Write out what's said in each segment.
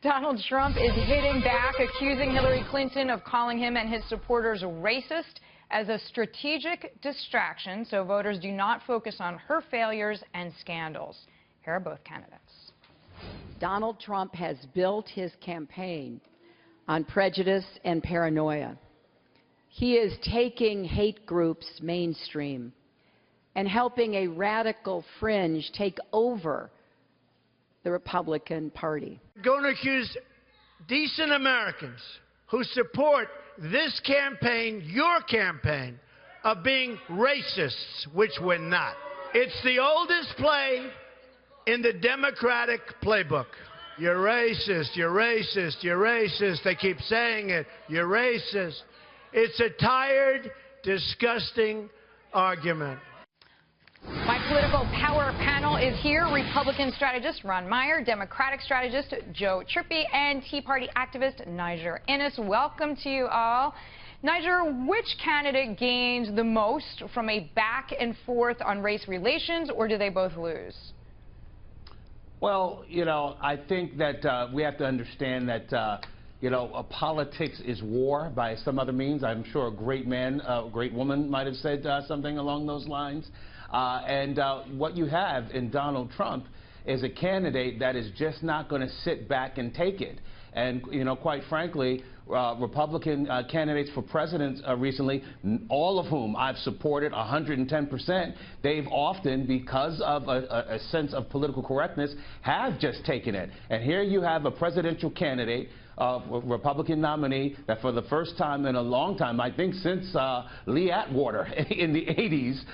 Donald Trump is hitting back, accusing Hillary Clinton of calling him and his supporters racist as a strategic distraction so voters do not focus on her failures and scandals. Here are both candidates. Donald Trump has built his campaign on prejudice and paranoia. He is taking hate groups mainstream and helping a radical fringe take over the Republican Party. Going to accuse decent Americans who support this campaign, your campaign, of being racists, which we're not. It's the oldest play in the Democratic playbook. You're racist, you're racist, you're racist. They keep saying it. You're racist. It's a tired, disgusting argument. My political power panel is here. Republican strategist Ron Meyer, Democratic strategist Joe Trippi, and Tea Party activist Niger Innis. Welcome to you all. Niger, which candidate gained the most from a back and forth on race relations, or do they both lose? Well, I think that we have to understand that, politics is war by some other means. I'm sure a great man, a great woman might have said something along those lines. What you have in Donald Trump is a candidate that is just not going to sit back and take it. And, quite frankly, Republican candidates for president recently, all of whom I've supported 110%, they've often, because of a sense of political correctness, have just taken it. And here you have a presidential candidate, a Republican nominee, that for the first time in a long time, I think since Lee Atwater in the 80s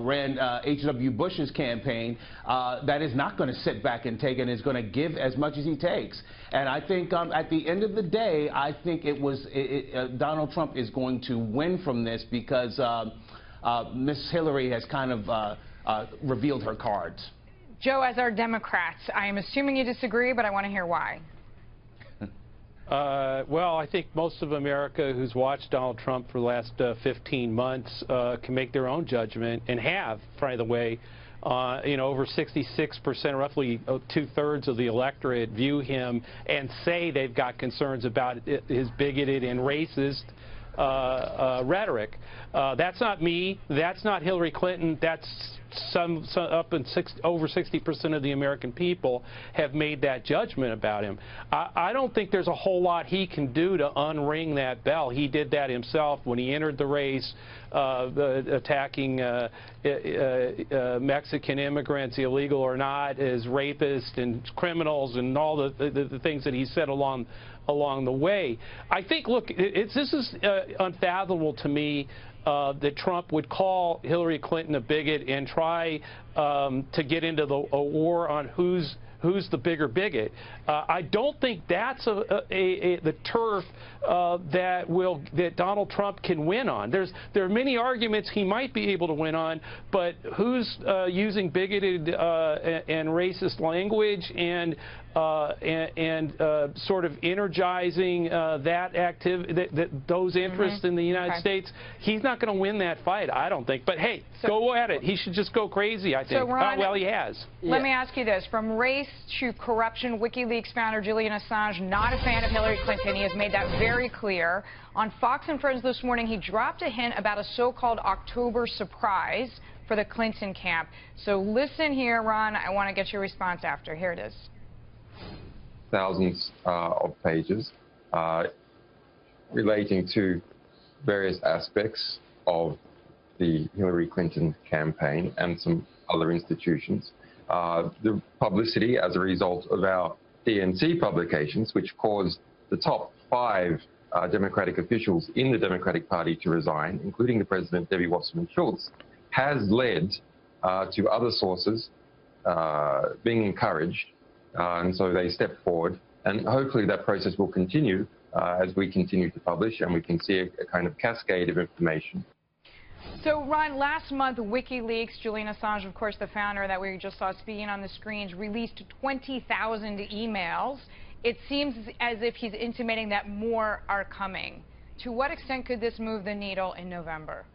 ran H.W. Bush's campaign, that is not going to sit back and take it and is going to give as much as he takes. And I think at the end of the day, I think Donald Trump is going to win from this because Miss Hillary has kind of revealed her cards. Joe, as our Democrats, I am assuming you disagree, but I want to hear why. Well, I think most of America who's watched Donald Trump for the last 15 months can make their own judgment, and have, by the way. Over 66%, roughly two-thirds of the electorate view him and say they've got concerns about his bigoted and racist rhetoric. That's not me. That's not Hillary Clinton. That's over 60% of the American people have made that judgment about him. I don't think there's a whole lot he can do to unring that bell. He did that himself when he entered the race, attacking Mexican immigrants, illegal or not, as rapists and criminals, and all the things that he said along the way. I think, look, this is unfathomable to me that Trump would call Hillary Clinton a bigot and try to get into a war on who's the bigger bigot. I don't think that's the turf that Donald Trump can win on. There are many arguments he might be able to win on, but who's using bigoted and racist language and sort of energizing that activity, those interests in the United States? He's not going to win that fight, I don't think. But hey, go at it. He should just go crazy, I think. So Ron, well, he has. Let me ask you this. From race to corruption, WikiLeaks founder Julian Assange, not a fan of Hillary Clinton. He has made that very clear. On Fox and Friends this morning, he dropped a hint about a so-called October surprise for the Clinton camp. So listen here, Ron. I want to get your response after. Here it is. Thousands of pages relating to various aspects of the Hillary Clinton campaign and some other institutions. The publicity as a result of our DNC publications, which caused the top 5 Democratic officials in the Democratic Party to resign, including the President, Debbie Wasserman Schultz, has led to other sources being encouraged. And so they step forward, and hopefully that process will continue as we continue to publish and we can see a kind of cascade of information. So, Ron, last month, WikiLeaks, Julian Assange, of course, the founder that we just saw speaking on the screens, released 20,000 emails. It seems as if he's intimating that more are coming. To what extent could this move the needle in November?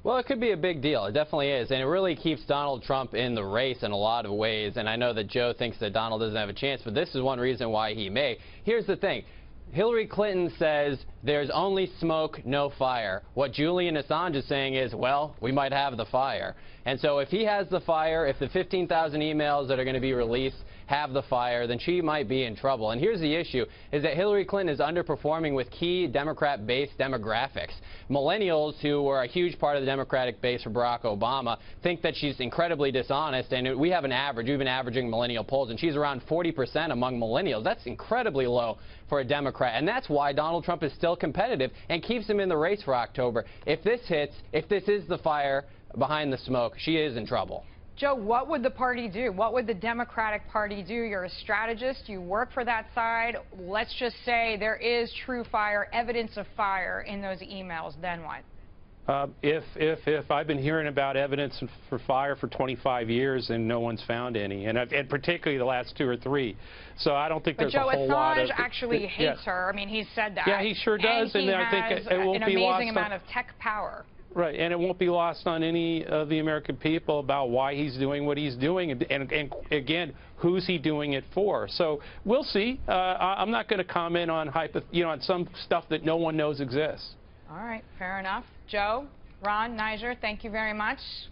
Well, it could be a big deal. It definitely is. And it really keeps Donald Trump in the race in a lot of ways. And I know that Joe thinks that Donald doesn't have a chance, but this is one reason why he may. Here's the thing. Hillary Clinton says there's only smoke, no fire. What Julian Assange is saying is, well, we might have the fire. And so if he has the fire, if the 15,000 emails that are going to be released have the fire, then she might be in trouble. And here's the issue, is that Hillary Clinton is underperforming with key Democrat-based demographics. Millennials, who were a huge part of the Democratic base for Barack Obama, think that she's incredibly dishonest. And we have an average, we've been averaging millennial polls, and she's around 40% among millennials. That's incredibly low for a Democrat. And that's why Donald Trump is still competitive and keeps him in the race for October. If this hits, if this is the fire behind the smoke, she is in trouble. Joe, what would the party do? What would the Democratic Party do? You're a strategist. You work for that side. Let's just say there is true fire, evidence of fire in those emails. Then what? If I've been hearing about evidence for fire for 25 years and no one's found any, and particularly the last 2 or 3. So I don't think there's a whole lot of... But Joe Assange actually hates her. I mean, he's said that. Yeah, he sure does. And I think it won't be lost an amazing amount of tech power. Right, and it won't be lost on any of the American people about why he's doing what he's doing, and again, who's he doing it for? So we'll see. I'm not going to comment on on some stuff that no one knows exists. All right, fair enough. Joe, Ron, Niger, thank you very much.